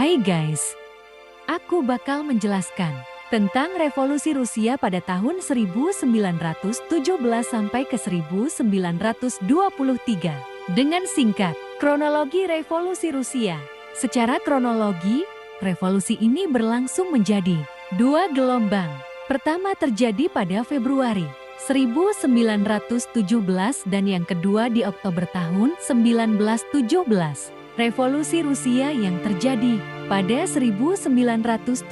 Hai guys, aku bakal menjelaskan tentang revolusi Rusia pada tahun 1917 sampai ke 1923. Dengan singkat, kronologi revolusi Rusia. Secara kronologi, revolusi ini berlangsung menjadi dua gelombang. Pertama terjadi pada Februari 1917 dan yang kedua di Oktober tahun 1917. Revolusi Rusia yang terjadi pada 1917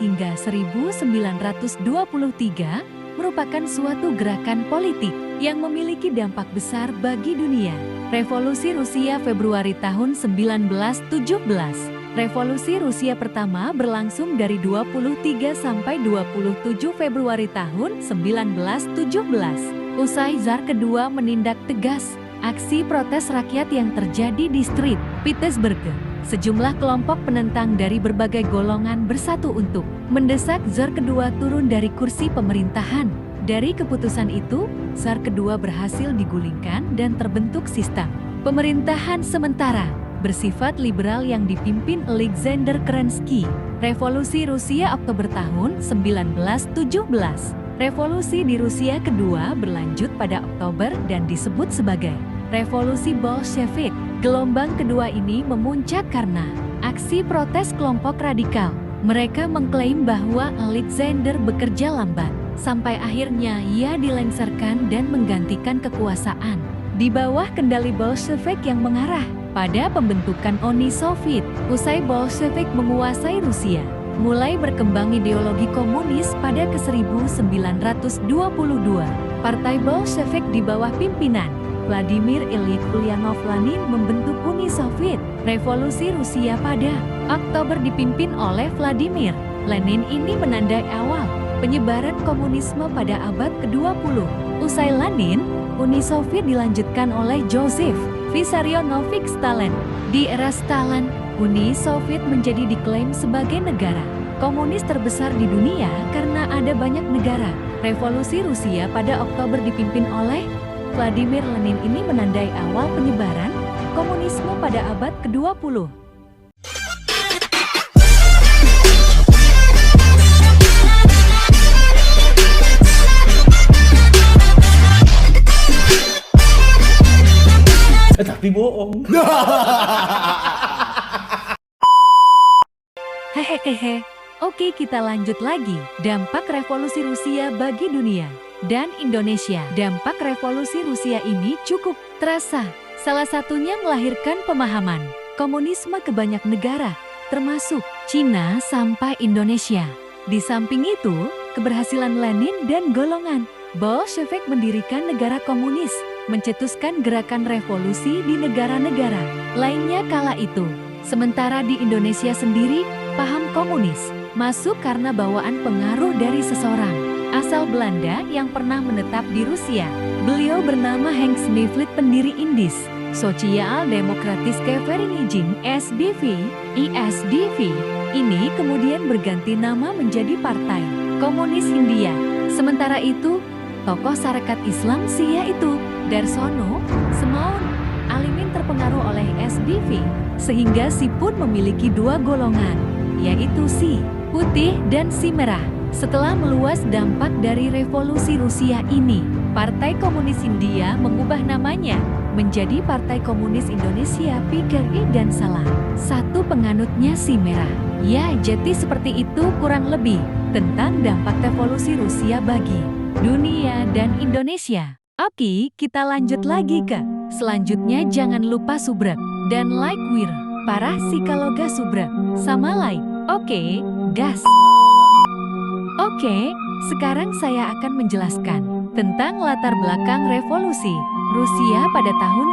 hingga 1923 merupakan suatu gerakan politik yang memiliki dampak besar bagi dunia. Revolusi Rusia Februari tahun 1917. Revolusi Rusia pertama berlangsung dari 23 sampai 27 Februari tahun 1917. Usai Tsar kedua menindak tegas aksi protes rakyat yang terjadi di Street Petersburg, sejumlah kelompok penentang dari berbagai golongan bersatu untuk mendesak Tsar kedua turun dari kursi pemerintahan. Dari keputusan itu, Tsar kedua berhasil digulingkan dan terbentuk sistem pemerintahan sementara bersifat liberal yang dipimpin Alexander Kerensky. Revolusi Rusia Oktober tahun 1917. Revolusi di Rusia kedua berlanjut pada Oktober dan disebut sebagai Revolusi Bolshevik. Gelombang kedua ini memuncak karena aksi protes kelompok radikal. Mereka mengklaim bahwa Alexander bekerja lambat, sampai akhirnya ia dilengsarkan dan menggantikan kekuasaan di bawah kendali Bolshevik yang mengarah pada pembentukan Uni Soviet. Usai Bolshevik menguasai Rusia, mulai berkembang ideologi komunis pada ke-1922. Partai Bolshevik di bawah pimpinan Vladimir Ilyich Ulyanov Lenin membentuk Uni Soviet. Revolusi Rusia pada Oktober dipimpin oleh Vladimir Lenin ini menandai awal penyebaran komunisme pada abad ke-20. Usai Lenin, Uni Soviet dilanjutkan oleh Joseph Vissarionovich Stalin. Di era Stalin, Uni Soviet menjadi diklaim sebagai negara komunis terbesar di dunia karena ada banyak negara. Revolusi Rusia pada Oktober dipimpin oleh Vladimir Lenin ini menandai awal penyebaran komunisme pada abad ke-20. Tapi bohong. Hehehe. Oke, kita lanjut lagi. Dampak revolusi Rusia bagi dunia dan Indonesia. Dampak revolusi Rusia ini cukup terasa. Salah satunya melahirkan pemahaman komunisme ke banyak negara, termasuk Cina sampai Indonesia. Di samping itu, keberhasilan Lenin dan golongan Bolshevik mendirikan negara komunis, mencetuskan gerakan revolusi di negara-negara lainnya kala itu. Sementara di Indonesia sendiri, paham komunis masuk karena bawaan pengaruh dari seseorang asal Belanda yang pernah menetap di Rusia. Beliau bernama Henk Sneevliet, pendiri Indis Sociaal Democratische Vereniging (SDV). ISDV ini kemudian berganti nama menjadi Partai Komunis Hindia. Sementara itu, tokoh Sarekat Islam Syiah itu Darsono Semaun Alimin terpengaruh oleh SDV, sehingga Si pun memiliki dua golongan, yaitu Si putih dan Si merah. Setelah meluas dampak dari revolusi Rusia ini, Partai Komunis Hindia mengubah namanya menjadi Partai Komunis Indonesia PKI dan salah satu penganutnya Si merah. Ya, jadi seperti itu kurang lebih tentang dampak revolusi Rusia bagi dunia dan Indonesia. Oke, kita lanjut lagi ke selanjutnya. Jangan lupa subrek dan like wir para psikologa subrek sama like. Oke, gas. Oke, sekarang saya akan menjelaskan tentang latar belakang revolusi Rusia pada tahun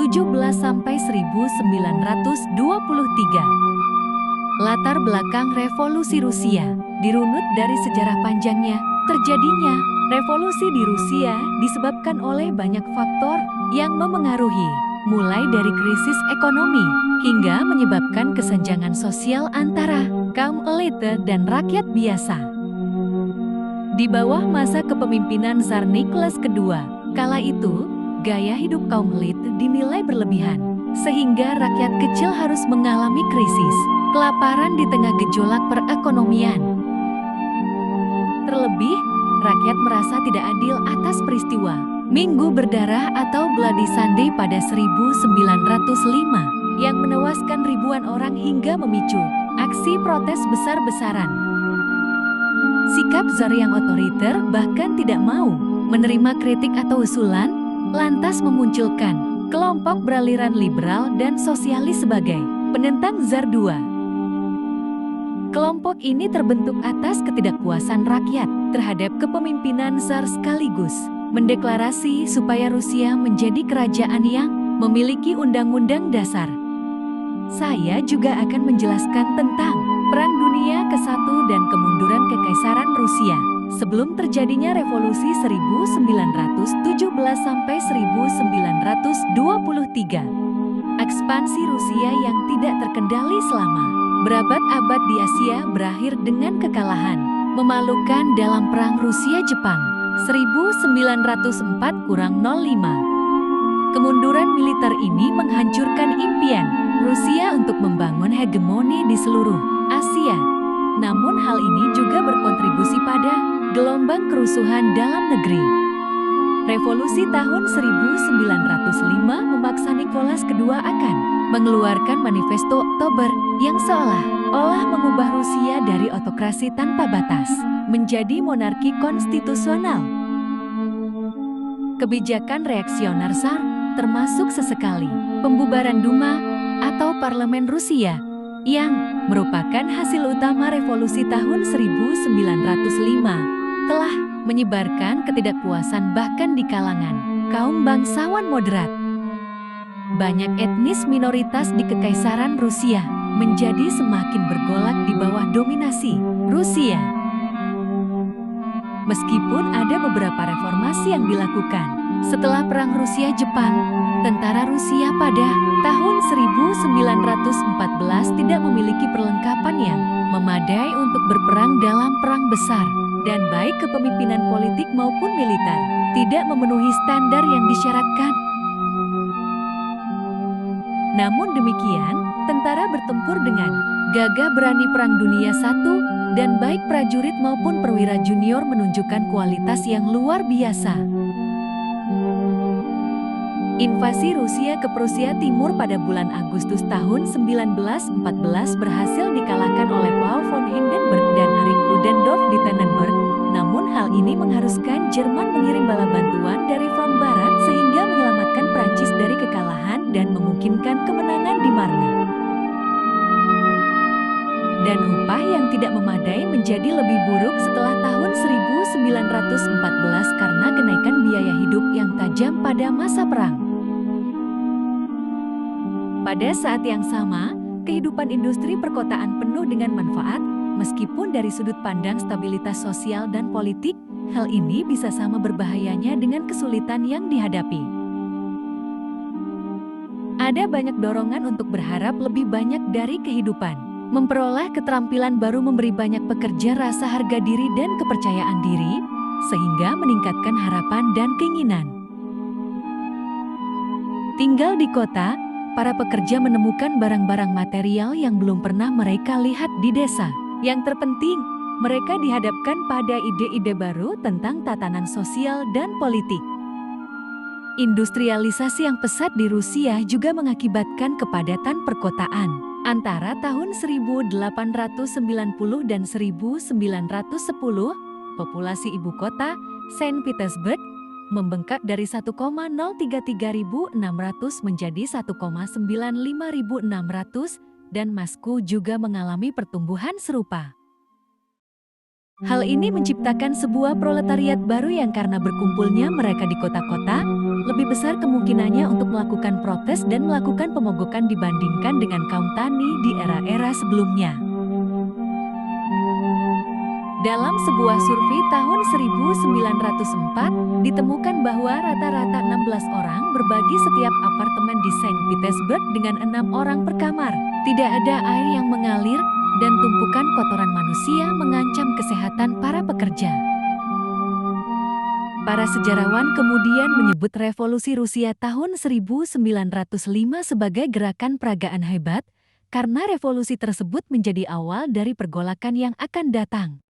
1917 sampai 1923. Latar belakang revolusi Rusia dirunut dari sejarah panjangnya. Terjadinya revolusi di Rusia disebabkan oleh banyak faktor yang memengaruhi, mulai dari krisis ekonomi hingga menyebabkan kesenjangan sosial antara kaum elite dan rakyat biasa. Di bawah masa kepemimpinan Tsar Nicholas II, kala itu, gaya hidup kaum elit dinilai berlebihan sehingga rakyat kecil harus mengalami krisis, kelaparan di tengah gejolak perekonomian. Terlebih, rakyat merasa tidak adil atas peristiwa Minggu Berdarah atau Bloody Sunday pada 1905 yang menewaskan ribuan orang hingga memicu aksi protes besar-besaran. Sikap Tsar yang otoriter bahkan tidak mau menerima kritik atau usulan, lantas memunculkan kelompok beraliran liberal dan sosialis sebagai penentang Tsar II. Kelompok ini terbentuk atas ketidakpuasan rakyat terhadap kepemimpinan Tsar sekaligus mendeklarasi supaya Rusia menjadi kerajaan yang memiliki undang-undang dasar. Saya juga akan menjelaskan tentang Perang Dunia ke-1 dan kemunduran Kekaisaran Rusia sebelum terjadinya revolusi 1917 sampai 1923. Ekspansi Rusia yang tidak terkendali selama berabad-abad di Asia berakhir dengan kekalahan memalukan dalam Perang Rusia-Jepang 1904-05. Kemunduran militer ini menghancurkan impian Rusia untuk membangun hegemoni di seluruh Asia. Namun hal ini juga berkontribusi pada gelombang kerusuhan dalam negeri. Revolusi tahun 1905 memaksa Nicholas II akan mengeluarkan Manifesto Oktober yang seolah-olah mengubah Rusia dari otokrasi tanpa batas menjadi monarki konstitusional. Kebijakan reaksioner Tsar termasuk sesekali pembubaran Duma atau parlemen Rusia yang merupakan hasil utama revolusi tahun 1905 telah menyebarkan ketidakpuasan bahkan di kalangan kaum bangsawan moderat. Banyak etnis minoritas di Kekaisaran Rusia menjadi semakin bergolak di bawah dominasi Rusia. Meskipun ada beberapa reformasi yang dilakukan setelah Perang Rusia-Jepang, tentara Rusia pada tahun 1914 tidak memiliki perlengkapan yang memadai untuk berperang dalam perang besar, dan baik kepemimpinan politik maupun militer tidak memenuhi standar yang disyaratkan. Namun demikian, tentara bertempur dengan gagah berani Perang Dunia I, dan baik prajurit maupun perwira junior menunjukkan kualitas yang luar biasa. Invasi Rusia ke Prusia Timur pada bulan Agustus tahun 1914 berhasil dikalahkan oleh Paul von Hindenburg dan Erich Ludendorff di Tannenberg. Namun hal ini mengharuskan Jerman mengirim bala bantuan dari front barat sehingga menyelamatkan Prancis dari kekalahan dan memungkinkan kemenangan di Marne. Dan upah yang tidak memadai menjadi lebih buruk setelah tahun 1914 karena kenaikan biaya hidup yang tajam pada masa perang. Pada saat yang sama, kehidupan industri perkotaan penuh dengan manfaat, meskipun dari sudut pandang stabilitas sosial dan politik, hal ini bisa sama berbahayanya dengan kesulitan yang dihadapi. Ada banyak dorongan untuk berharap lebih banyak dari kehidupan. Memperoleh keterampilan baru memberi banyak pekerja rasa harga diri dan kepercayaan diri, sehingga meningkatkan harapan dan keinginan. Tinggal di kota, para pekerja menemukan barang-barang material yang belum pernah mereka lihat di desa. Yang terpenting, mereka dihadapkan pada ide-ide baru tentang tatanan sosial dan politik. Industrialisasi yang pesat di Rusia juga mengakibatkan kepadatan perkotaan. Antara tahun 1890 dan 1910, populasi ibu kota, Saint Petersburg, membengkak dari 1,033.600 menjadi 1,95600, dan Moskow juga mengalami pertumbuhan serupa. Hal ini menciptakan sebuah proletariat baru yang karena berkumpulnya mereka di kota-kota, lebih besar kemungkinannya untuk melakukan protes dan melakukan pemogokan dibandingkan dengan kaum tani di era-era sebelumnya. Dalam sebuah survei tahun 1904, ditemukan bahwa rata-rata 16 orang berbagi setiap apartemen di Saint Petersburg dengan 6 orang per kamar. Tidak ada air yang mengalir, dan tumpukan kotoran manusia mengancam kesehatan para pekerja. Para sejarawan kemudian menyebut revolusi Rusia tahun 1905 sebagai gerakan peragaan hebat, karena revolusi tersebut menjadi awal dari pergolakan yang akan datang.